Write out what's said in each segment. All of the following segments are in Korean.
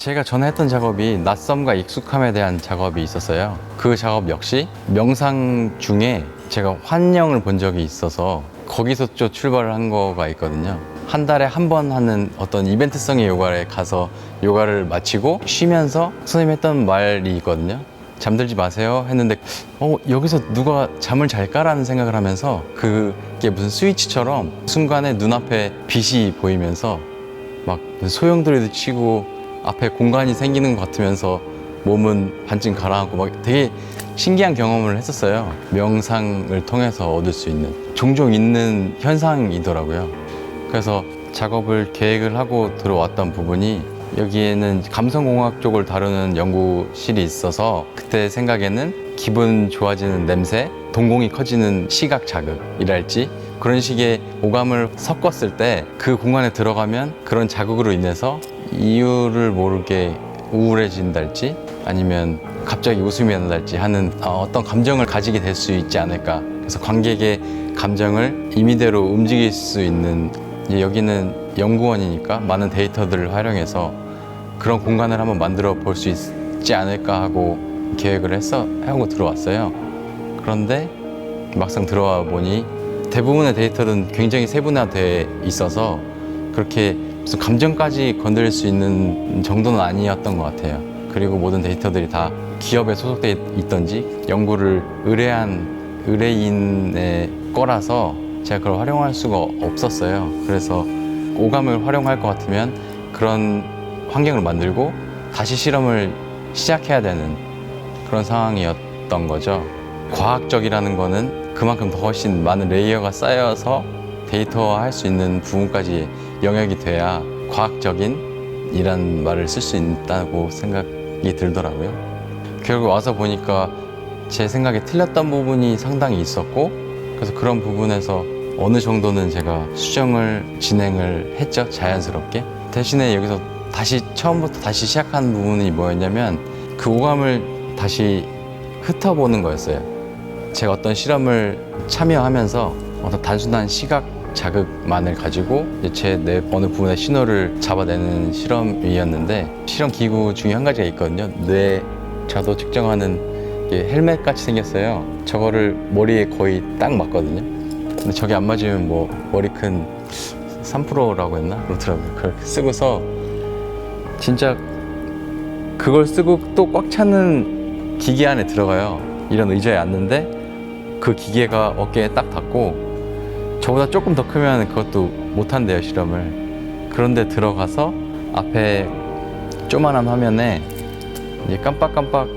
제가 전에 했던 작업이 낯섦과 익숙함에 대한 작업이 있었어요. 그 작업 역시 명상 중에 제가 환영을 본 적이 있어서 거기서 좀 출발을 한 거가 있거든요. 한 달에 한 번 하는 어떤 이벤트성의 요가에 가서 요가를 마치고 쉬면서 선생님이 했던 말이 있거든요. 잠들지 마세요 했는데 여기서 누가 잠을 잘까라는 생각을 하면서 그게 무슨 스위치처럼 순간에 눈앞에 빛이 보이면서 막 소용돌이도 치고 앞에 공간이 생기는 것 같으면서 몸은 반쯤 가라앉고 막 되게 신기한 경험을 했었어요. 명상을 통해서 얻을 수 있는 종종 있는 현상이더라고요. 그래서 작업을 계획을 하고 들어왔던 부분이 여기에는 감성공학 쪽을 다루는 연구실이 있어서 그때 생각에는 기분 좋아지는 냄새, 동공이 커지는 시각 자극이랄지 그런 식의 오감을 섞었을 때 그 공간에 들어가면 그런 자극으로 인해서 이유를 모르게 우울해진달지 아니면 갑자기 웃음이 난달지 하는 어떤 감정을 가지게 될 수 있지 않을까. 그래서 관객의 감정을 임의대로 움직일 수 있는, 여기는 연구원이니까 많은 데이터들을 활용해서 그런 공간을 한번 만들어 볼 수 있지 않을까 하고 계획을 하고 들어왔어요. 그런데 막상 들어와 보니 대부분의 데이터는 굉장히 세분화되어 있어서 그렇게 무슨 감정까지 건드릴 수 있는 정도는 아니었던 것 같아요. 그리고 모든 데이터들이 다 기업에 소속되어 있던지 연구를 의뢰인의 거라서 제가 그걸 활용할 수가 없었어요. 그래서 오감을 활용할 것 같으면 그런 환경을 만들고 다시 실험을 시작해야 되는 그런 상황이었던 거죠. 과학적이라는 거는 그만큼 더 훨씬 많은 레이어가 쌓여서 데이터화할 수 있는 부분까지 영역이 돼야 과학적인 이란 말을 쓸 수 있다고 생각이 들더라고요. 결국 와서 보니까 제 생각에 틀렸던 부분이 상당히 있었고, 그래서 그런 부분에서 어느 정도는 제가 수정을 진행을 했죠. 자연스럽게. 대신에 여기서 처음부터 다시 시작한 부분이 뭐였냐면 그 오감을 다시 흩어보는 거였어요. 제가 어떤 실험을 참여하면서 어떤 단순한 시각 자극만을 가지고 제 뇌 어느 부분의 신호를 잡아내는 실험이었는데, 실험 기구 중에 한 가지가 있거든요. 뇌 자도 측정하는 헬멧 같이 생겼어요. 저거를 머리에 거의 딱 맞거든요. 근데 저게 안 맞으면 뭐 머리 큰 3%라고 했나? 그렇더라고요. 그렇게 쓰고서 진짜 그걸 쓰고 또 꽉 차는 기계 안에 들어가요. 이런 의자에 앉는데 그 기계가 어깨에 딱 닿고 저보다 조금 더 크면 그것도 못한대요, 실험을. 그런데 들어가서 앞에 조만한 화면에 이제 깜빡깜빡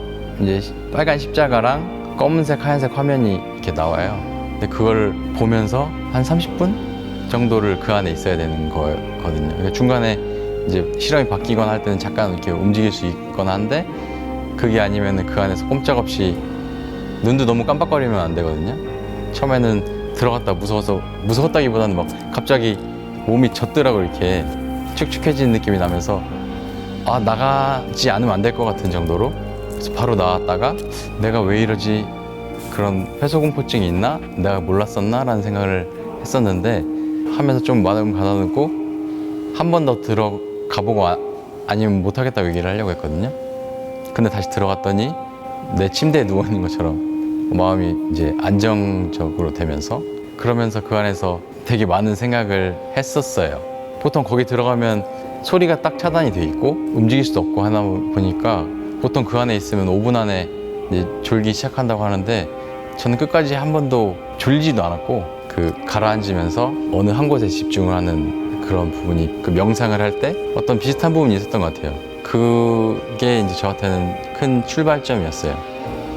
이제 빨간 십자가랑 검은색, 하얀색 화면이 이렇게 나와요. 근데 그걸 보면서 한 30분 정도를 그 안에 있어야 되는 거거든요. 그러니까 중간에 이제 실험이 바뀌거나 할 때는 잠깐 이렇게 움직일 수 있거나 한데, 그게 아니면 그 안에서 꼼짝없이 눈도 너무 깜빡거리면 안 되거든요. 처음에는 들어갔다 무서웠다기보다는 막 갑자기 몸이 젖더라고. 이렇게 축축해지는 느낌이 나면서 나가지 않으면 안 될 것 같은 정도로. 그래서 바로 나왔다가 내가 왜 이러지, 그런 회소공포증이 있나, 내가 몰랐었나 라는 생각을 했었는데, 하면서 좀 마음 가다듬고 한 번 더 들어가보고 아니면 못하겠다고 얘기를 하려고 했거든요. 근데 다시 들어갔더니 내 침대에 누워있는 것처럼 마음이 이제 안정적으로 되면서, 그러면서 그 안에서 되게 많은 생각을 했었어요. 보통 거기 들어가면 소리가 딱 차단이 돼 있고 움직일 수도 없고 하다 보니까 보통 그 안에 있으면 5분 안에 이제 졸기 시작한다고 하는데, 저는 끝까지 한 번도 졸리지도 않았고 가라앉으면서 어느 한 곳에 집중을 하는 그런 부분이, 그 명상을 할 때 어떤 비슷한 부분이 있었던 것 같아요. 그게 이제 저한테는 큰 출발점이었어요.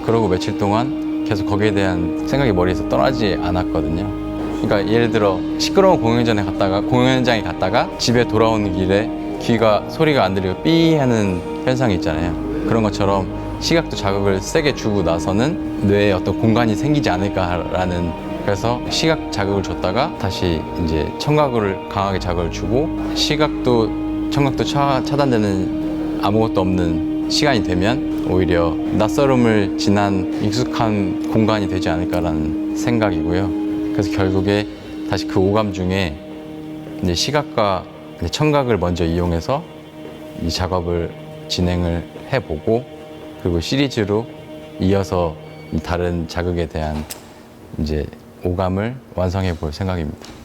그러고 며칠 동안 계속 거기에 대한 생각이 머리에서 떠나지 않았거든요. 그러니까 예를 들어 시끄러운 공연장에 갔다가 집에 돌아오는 길에 소리가 안 들리고 삐 하는 현상이 있잖아요. 그런 것처럼 시각도 자극을 세게 주고 나서는 뇌에 어떤 공간이 생기지 않을까라는, 그래서 시각 자극을 줬다가 다시 이제 청각을 강하게 자극을 주고 청각도 차단되는 아무것도 없는 시간이 되면 오히려 낯설음을 지난 익숙한 공간이 되지 않을까라는 생각이고요. 그래서 결국에 다시 그 오감 중에 이제 시각과 청각을 먼저 이용해서 이 작업을 진행을 해보고 그리고 시리즈로 이어서 다른 자극에 대한 이제 오감을 완성해 볼 생각입니다.